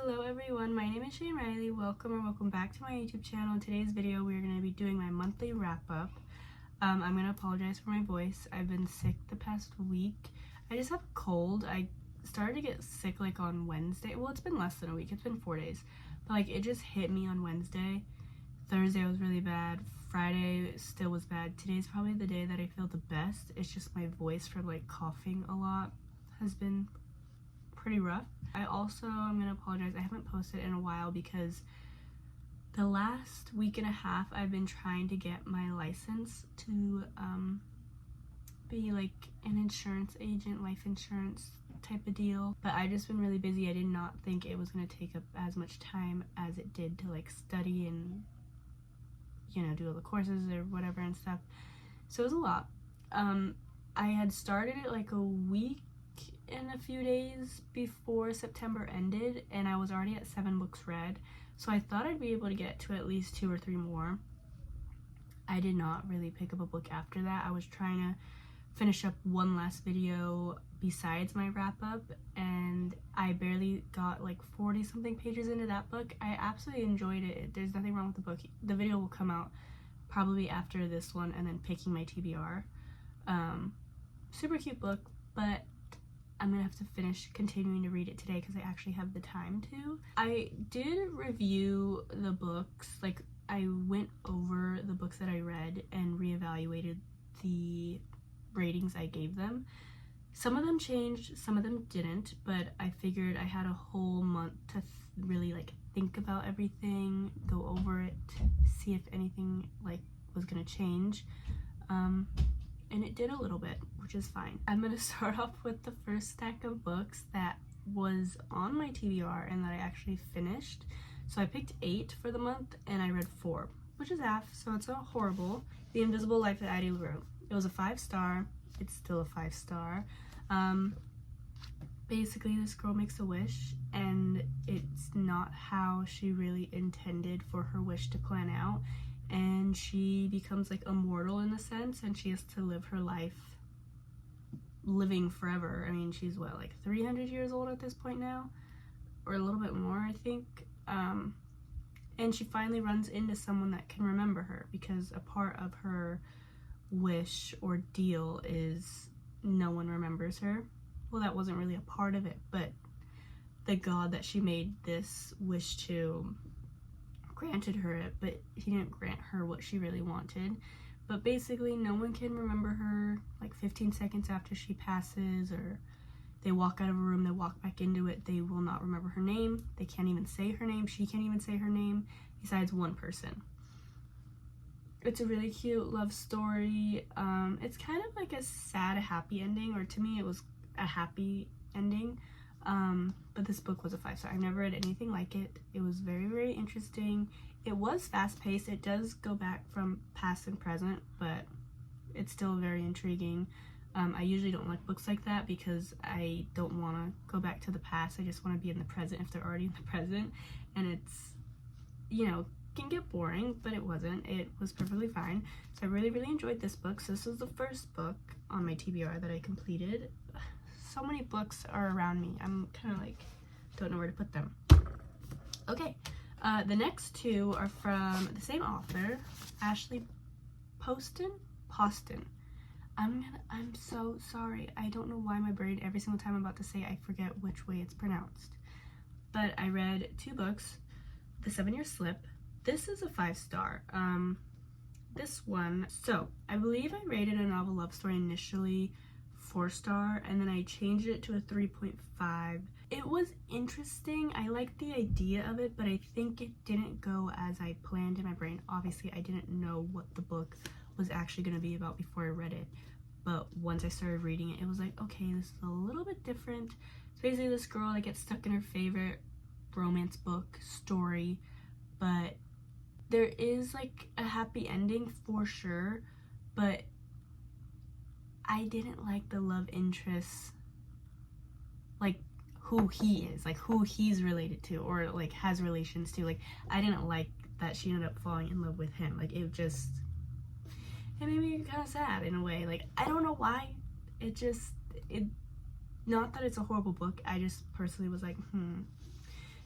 Hello everyone, my name is ShaineRiley. Welcome back to my YouTube channel. In today's video, we're going to be doing my monthly wrap-up. I'm going to apologize for my voice. I've been sick the past week. I just have a cold. I started to get sick like on Wednesday. Well, it's been less than a week. It's been 4 days. But like it just hit me on Wednesday. Thursday was really bad. Friday still was bad. Today's probably the day that I feel the best. It's just my voice from like coughing a lot has been pretty rough. I'm gonna apologize. I haven't posted in a while because the last week and a half I've been trying to get my license to be like an insurance agent, life insurance type of deal, but I just been really busy. I did not think it was gonna take up as much time as it did to like study and do all the courses or whatever and stuff. So it was a lot. I had started it like a week in a few days before September ended, and I was already at 7 books read, so I thought I'd be able to get to at least 2 or 3 more. I did not really pick up a book after that. I was trying to finish up one last video besides my wrap-up, and I barely got like 40 something pages into that book. I absolutely enjoyed it. There's nothing wrong with the book. The video will come out probably after this one and then picking my TBR. Super cute book, but I'm gonna have to finish continuing to read it today because I actually have the time to. I did review the books, like I went over the books that I read and reevaluated the ratings I gave them. Some of them changed, some of them didn't, but I figured I had a whole month to really like think about everything, go over it, see if anything like was gonna change. And it did a little bit, which is fine. I'm gonna start off with the first stack of books that was on my TBR and that I actually finished. So I picked 8 for the month and I read 4, which is half, so it's not horrible. The Invisible Life of Addy wrote. It was a 5-star. It's still a 5-star. Basically, this girl makes a wish and it's not how she really intended for her wish to plan out. And she becomes like immortal in a sense, and she has to live her life living forever. I mean, she's what, like 300 years old at this point now, or a little bit more, I think. And she finally runs into someone that can remember her, because a part of her wish or deal is no one remembers her. Well, that wasn't really a part of it, but the god that she made this wish to granted her it, but he didn't grant her what she really wanted. But basically no one can remember her like 15 seconds after she passes, or they walk out of a room, they walk back into it, they will not remember her name. They can't even say her name. She can't even say her name, besides one person. It's a really cute love story. It's kind of like a sad happy ending, or to me it was a happy ending. But this book was a 5-star. I've never read anything like it. It was very, very interesting. It was fast-paced. It does go back from past and present, but it's still very intriguing. I usually don't like books like that because I don't want to go back to the past. I just want to be in the present if they're already in the present. And it's, can get boring, but it wasn't. It was perfectly fine. So I really, really enjoyed this book. So this was the first book on my TBR that I completed. So many books are around me. I'm kind of like, don't know where to put them. Okay, the next 2 are from the same author, Ashley Poston. I'm so sorry. I don't know why my brain, every single time I'm about to say it, I forget which way it's pronounced. But I read 2 books. The 7-Year Slip. This is a 5-star. This one, so I believe I rated a novel love story initially 4-star, and then I changed it to a 3.5. It was interesting. I liked the idea of it, but I think it didn't go as I planned in my brain. Obviously, I didn't know what the book was actually going to be about before I read it, but once I started reading it, it was like, okay, this is a little bit different. It's basically this girl that gets stuck in her favorite romance book story, but there is like a happy ending for sure, but I didn't like the love interest, like who he is, like who he's related to or like has relations to. Like I didn't like that she ended up falling in love with him. Like it made me kind of sad in a way. Like I don't know why. It not that it's a horrible book, I just personally was like,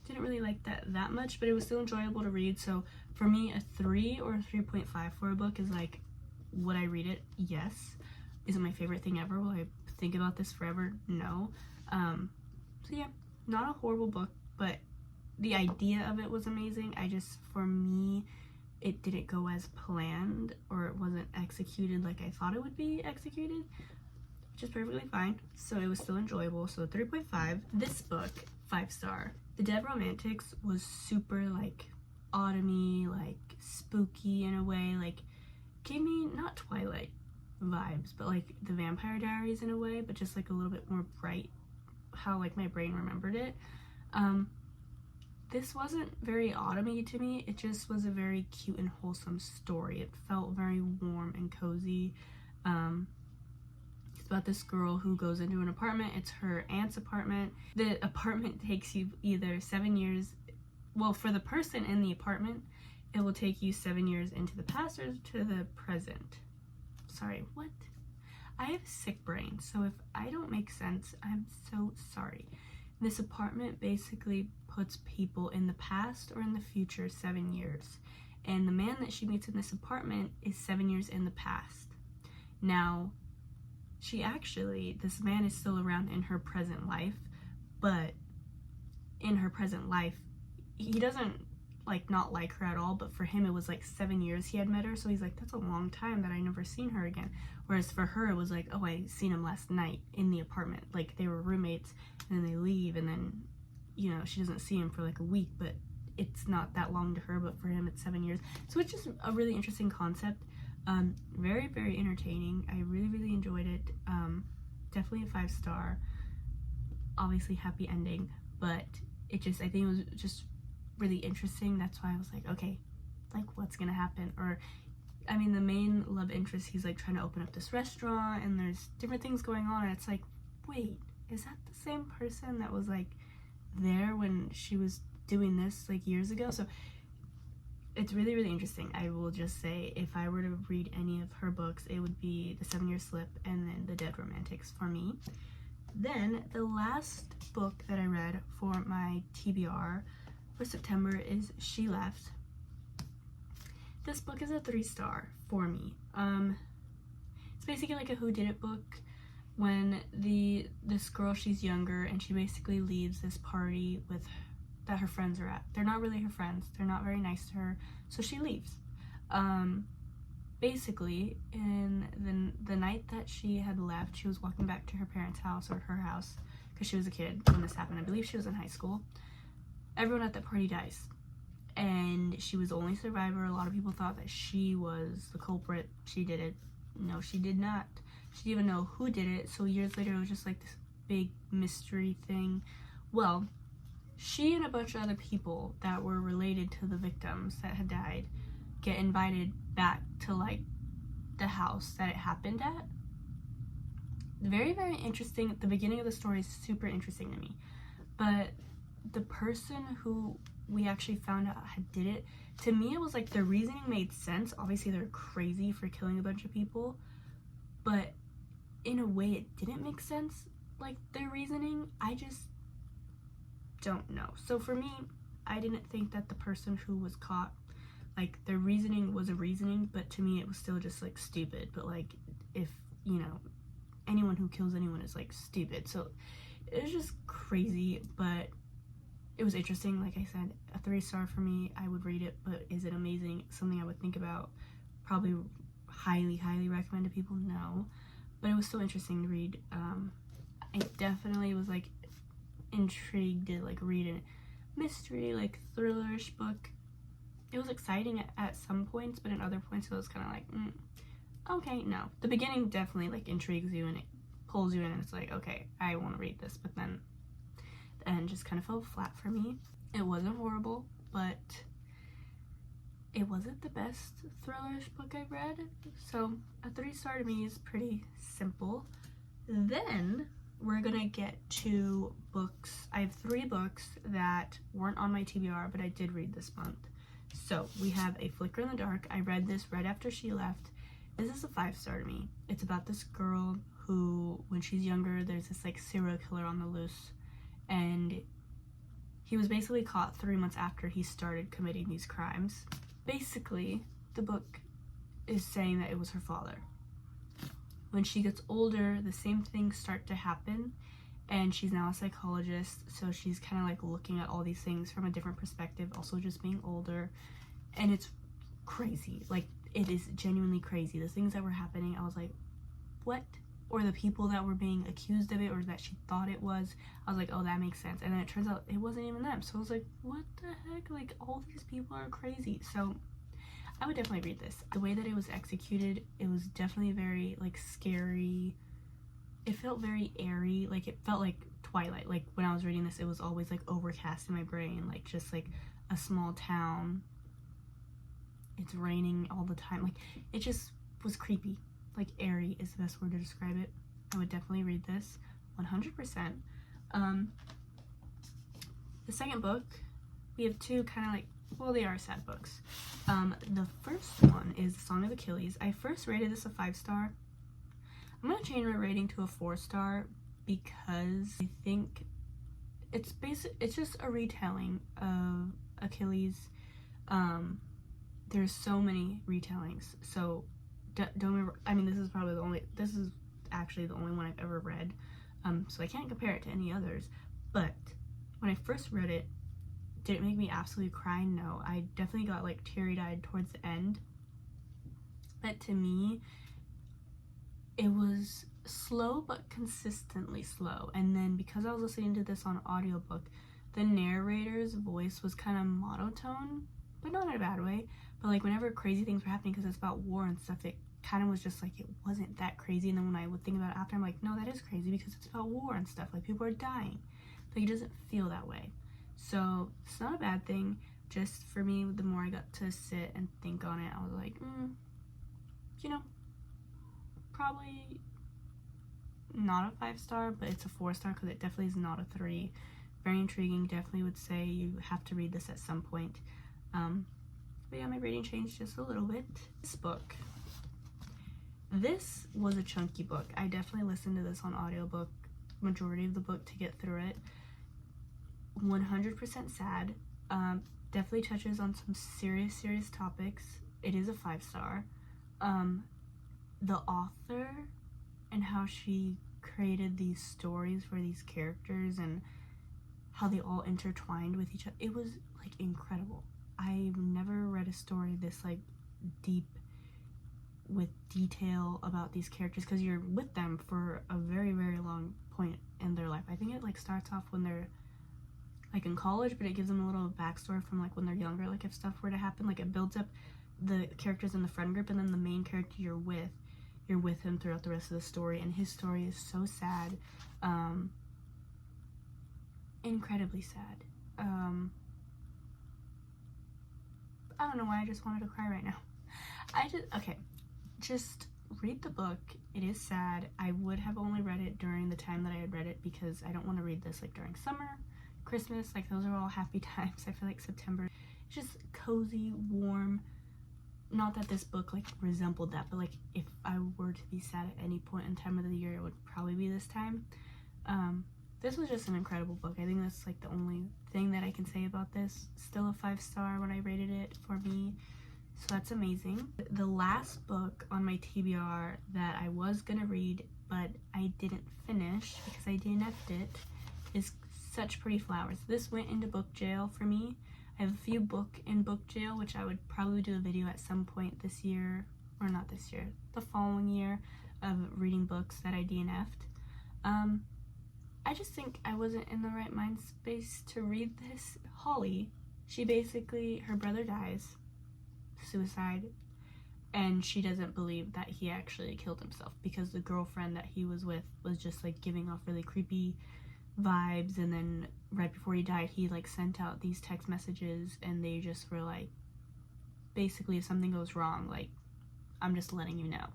didn't didn't really like that much, but it was still enjoyable to read. So for me, a 3 or a 3.5 for a book is like, would I read it? Yes. Is it my favorite thing ever? Will I think about this forever? No. So yeah, not a horrible book, but the idea of it was amazing. For me, it didn't go as planned, or it wasn't executed like I thought it would be executed, which is perfectly fine. So it was still enjoyable. So 3.5. This book, 5-star. The Dead Romantics was super like autumny, like spooky in a way, like gave me not Twilight vibes, but like the Vampire Diaries in a way, but just like a little bit more bright, how like my brain remembered it. This wasn't very autumny to me. It just was a very cute and wholesome story. It felt very warm and cozy. It's about this girl who goes into an apartment. It's her aunt's apartment. The apartment takes you either 7 years, well, for the person in the apartment, it will take you 7 years into the past or to the present. Sorry, what? I have a sick brain, so if I don't make sense, I'm so sorry. This apartment basically puts people in the past or in the future 7 years. And the man that she meets in this apartment is 7 years in the past. Now, this man is still around in her present life, but in her present life, he doesn't not like her at all, but for him it was like 7 years he had met her, so he's like, that's a long time that I never seen her again. Whereas for her it was like, oh, I seen him last night in the apartment, like they were roommates and then they leave and then, you know, she doesn't see him for like a week, but it's not that long to her, but for him it's 7 years. So it's just a really interesting concept. Very, very entertaining. I really enjoyed it. Definitely a 5-star. Obviously happy ending, but I think it was just really interesting. That's why I was like, okay, like what's gonna happen? Or I mean, the main love interest, he's like trying to open up this restaurant and there's different things going on, and it's like, wait, is that the same person that was like there when she was doing this like years ago? So it's really interesting. I will just say, if I were to read any of her books, it would be The 7 Year Slip and then The Dead Romantics for me. Then the last book that I read for my TBR for September is She Left. This book is a 3-star for me. It's basically like a whodunit book. When this girl, she's younger and she basically leaves this party that her friends are at. They're not really her friends. They're not very nice to her, so she leaves. Basically, in the night that she had left, she was walking back to her parents' house, or her house, because she was a kid when this happened. I believe she was in high school. Everyone at that party dies, and she was the only survivor. A lot of people thought that she was the culprit. She did it. No, she did not. She didn't even know who did it, so years later it was just like this big mystery thing. Well, she and a bunch of other people that were related to the victims that had died get invited back to like the house that it happened at. Very interesting. The beginning of the story is super interesting to me, but the person who we actually found out did it, to me it was like the reasoning made sense. Obviously they're crazy for killing a bunch of people, but in a way it didn't make sense, like their reasoning. I just don't know. So for me, I didn't think that the person who was caught, like their reasoning was a reasoning, but to me it was still just like stupid. But like, if you know, anyone who kills anyone is like stupid. So it was just crazy, but it was interesting. Like I said, a 3-star for me. I would read it, but is it amazing? Something I would think about. Probably highly recommend to people? No, but it was still interesting to read. I definitely was like intrigued to like read a mystery, like thrillerish book. It was exciting at some points, but in other points it was kind of like, okay, no. The beginning definitely like intrigues you and it pulls you in, and it's like, okay, I want to read this, but then the end just kind of fell flat for me. It wasn't horrible, but it wasn't the best thrillerish book I've read. So a 3-star to me is pretty simple. Then we're gonna get to books. I have 3 books that weren't on my TBR, but I did read this month. So we have A Flicker in the Dark. I read this right after she left. This is a 5-star to me. It's about this girl who, when she's younger, there's this like serial killer on the loose, and he was basically caught 3 months after he started committing these crimes. Basically, the book is saying that it was her father. When she gets older, the same things start to happen, and she's now a psychologist, so she's kind of like looking at all these things from a different perspective, also just being older, and it's crazy. Like, it is genuinely crazy. The things that were happening, I was like, what? Or the people that were being accused of it, or that she thought it was, I was like, oh, that makes sense. And then it turns out it wasn't even them. So I was like, what the heck? Like, all these people are crazy. So I would definitely read this. The way that it was executed, it was definitely very, like, scary. It felt very airy. Like, it felt like Twilight. Like, when I was reading this, it was always, like, overcast in my brain. Like, just, like, a small town. It's raining all the time. Like, it just was creepy. Like, airy is the best word to describe it. I would definitely read this 100%. The second book, we have two kind of like, well, they are sad books. The first one is Song of Achilles. I first rated this a 5-star. I'm gonna change my rating to a 4-star because I think it's just a retelling of Achilles. There's so many retellings, so don't, I mean, this is actually the only one I've ever read, so I can't compare it to any others. But when I first read it, did it make me absolutely cry? No. I definitely got like teary-eyed towards the end, but to me it was slow but consistently slow. And then because I was listening to this on audiobook, the narrator's voice was kind of monotone, but not in a bad way. But like whenever crazy things were happening, because it's about war and stuff, it kind of was just like, it wasn't that crazy. And then when I would think about it after, I'm like, no, that is crazy because it's about war and stuff. Like, people are dying. Like, it doesn't feel that way. So it's not a bad thing. Just for me, the more I got to sit and think on it, I was like, you know, probably not a 5-star, but it's a 4-star because it definitely is not a 3. Very intriguing. Definitely would say you have to read this at some point. But yeah, my rating changed just a little bit. This was a chunky book. I definitely listened to this on audiobook, majority of the book, to get through it. 100% sad. Definitely touches on some serious topics. It is a 5-star. The author and how she created these stories for these characters and how they all intertwined with each other, it was like incredible. I've never read a story this like deep with detail about these characters, because you're with them for a very long point in their life. I think it like starts off when they're like in college, but it gives them a little backstory from like when they're younger, like if stuff were to happen. Like, it builds up the characters in the friend group, and then the main character you're with him throughout the rest of the story. And his story is so sad, incredibly sad. I don't know why I just wanted to cry right now. Just read the book. It is sad. I would have only read it during the time that I had read it, because I don't want to read this like during summer, Christmas. Like, those are all happy times. I feel like September, it's just cozy, warm. Not that this book like resembled that, but like if I were to be sad at any point in time of the year, it would probably be this time. This was just an incredible book. I think that's like the only thing that I can say about this. Still a 5-star when I rated it for me, so that's amazing. The last book on my TBR that I was gonna read but I didn't finish because I DNF'd it is Such Pretty Flowers. This went into book jail for me. I have a few book in book jail, which I would probably do a video at some point this year, or not this year, the following year, of reading books that I DNF'd. I just think I wasn't in the right mind space to read this. Holly, she basically, her brother dies, suicide, and she doesn't believe that he actually killed himself, because the girlfriend that he was with was just like giving off really creepy vibes. And then right before he died, he like sent out these text messages, and they just were like, basically, if something goes wrong, like, I'm just letting you know.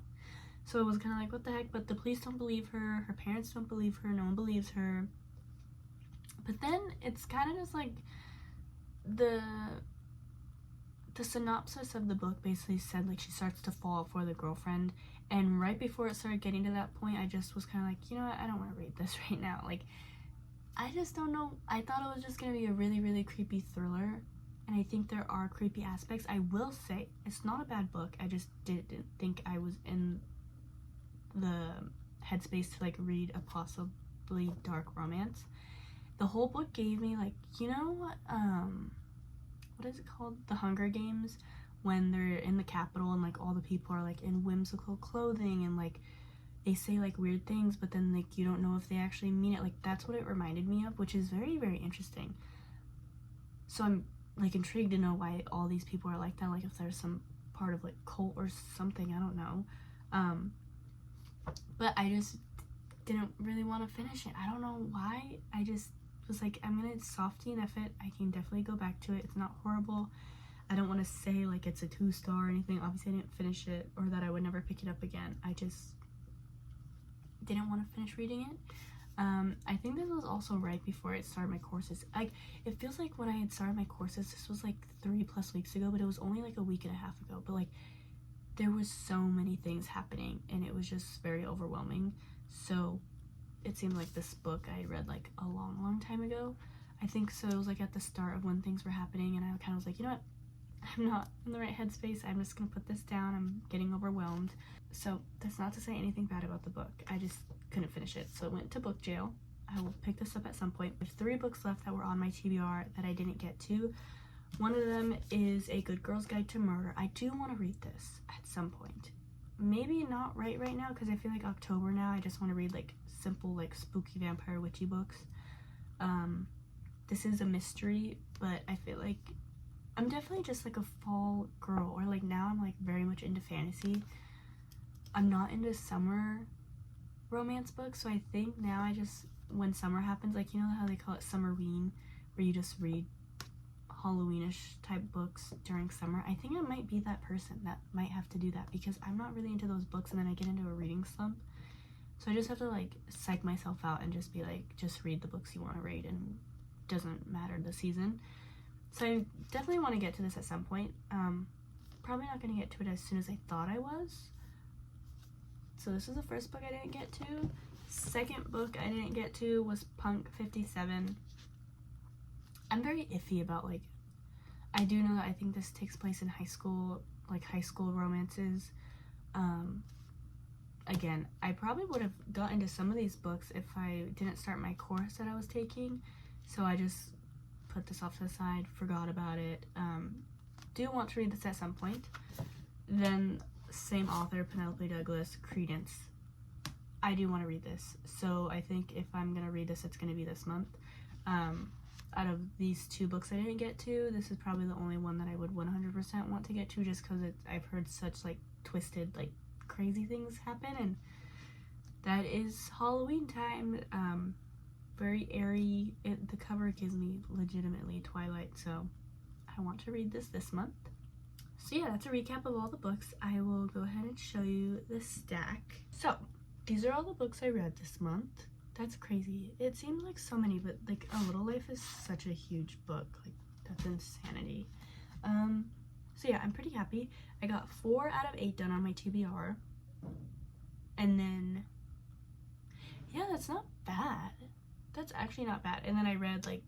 So it was kind of like, what the heck? But the police don't believe her, her parents don't believe her, no one believes her. But then it's kind of just like the synopsis of the book basically said like she starts to fall for the girlfriend, and right before it started getting to that point, I just was kind of like, you know what, I don't want to read this right now. Like, I just don't know. I thought it was just gonna be a really, really creepy thriller, and I think there are creepy aspects. I will say it's not a bad book. I just didn't think I was in the headspace to like read a possibly dark romance. The whole book gave me like, you know, what is it called? The Hunger Games, when they're in the Capitol and like all the people are like in whimsical clothing and like they say like weird things, but then like you don't know if they actually mean it. Like that's what it reminded me of, which is very, very interesting. So I'm like intrigued to know why all these people are like that, like if there's some part of like cult or something, I don't know. But I just didn't really want to finish it. I don't know why. I just was like, I'm gonna soft DNF it. I can definitely go back to it. It's not horrible. I don't want to say like it's a 2-star or anything. Obviously I didn't finish it, or that I would never pick it up again. I just didn't want to finish reading it. I think this was also right before I started my courses. Like, it feels like when I had started my courses, this was like 3+ weeks ago, but it was only like a week and a half ago. But like, there was so many things happening, and it was just very overwhelming. So it seemed like this book I read like a long, long time ago. I think so. It was like at the start of when things were happening, and I kind of was like, you know what? I'm not in the right headspace. I'm just gonna put this down. I'm getting overwhelmed. So that's not to say anything bad about the book. I just couldn't finish it. So it went to book jail. I will pick this up at some point. There's 3 books left that were on my TBR that I didn't get to. One of them is A Good Girl's Guide to Murder. I do want to read this at some point. Maybe not right now, because I feel like October now. I just want to read like simple like spooky vampire witchy books. This is a mystery, but I feel like I'm definitely just like a fall girl, or like now I'm like very much into fantasy. I'm not into summer romance books, so I think now I just, when summer happens, like, you know how they call it Summerween, where you just read Halloweenish type books during summer. I think I might be that person that might have to do that, because I'm not really into those books, and then I get into a reading slump. So I just have to like psych myself out and just be like, just read the books you want to read, and doesn't matter the season. So I definitely want to get to this at some point. Probably not going to get to it as soon as I thought I was. So this is the first book I didn't get to. Second book I didn't get to was Punk 57. I'm very iffy about, like, I do know that I think this takes place in high school, like high school romances. Again, I probably would have got into some of these books if I didn't start my course that I was taking. So I just put this off to the side, forgot about it. Do want to read this at some point. Then same author, Penelope Douglas, Credence. I do want to read this, so I think if I'm gonna read this, it's gonna be this month. Out of these 2 books I didn't get to, this is probably the only one that I would 100% want to get to, just because I've heard such like twisted, like crazy things happen, and that is Halloween time. Very airy. The cover gives me legitimately Twilight, so I want to read this month. So yeah, that's a recap of all the books. I will go ahead and show you the stack. So these are all the books I read this month. That's crazy. It seems like so many, but like A Little Life is such a huge book. Like, that's insanity. So yeah, I'm pretty happy. I got 4 out of 8 done on my TBR. And then, yeah, that's not bad. That's actually not bad. And then I read like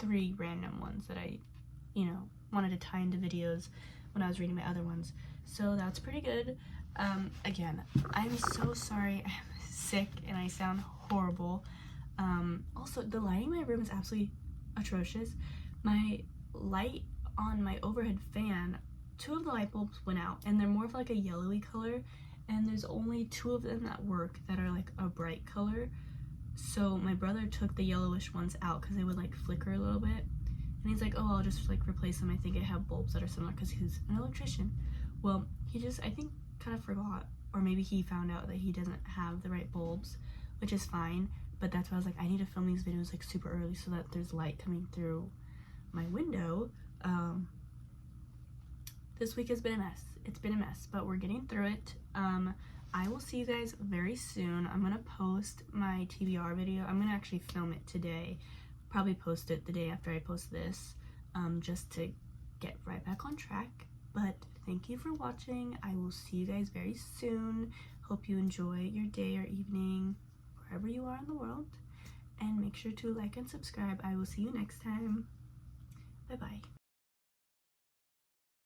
3 random ones that I, you know, wanted to tie into videos when I was reading my other ones. So that's pretty good. Again, I'm so sorry. I'm sick and I sound horrible. Also, the lighting in my room is absolutely atrocious. My light on my overhead fan, 2 of the light bulbs went out, and they're more of like a yellowy color, and there's only 2 of them that work that are like a bright color. So my brother took the yellowish ones out because they would like flicker a little bit, and he's like, oh, I'll just like replace them. I think I have bulbs that are similar, because he's an electrician. Well, he just, I think, kind of forgot, or maybe he found out that he doesn't have the right bulbs, which is fine. But that's why I was like, I need to film these videos like super early so that there's light coming through my window. This week has been a mess. It's been a mess, but we're getting through it. I will see you guys very soon. I'm gonna post my TBR video. I'm gonna actually film it today, probably post it the day after I post this, just to get right back on track. But thank you for watching. I will see you guys very soon. Hope you enjoy your day or evening, wherever you are in the world. and make sure to like and subscribe. I will see you next time. Bye bye.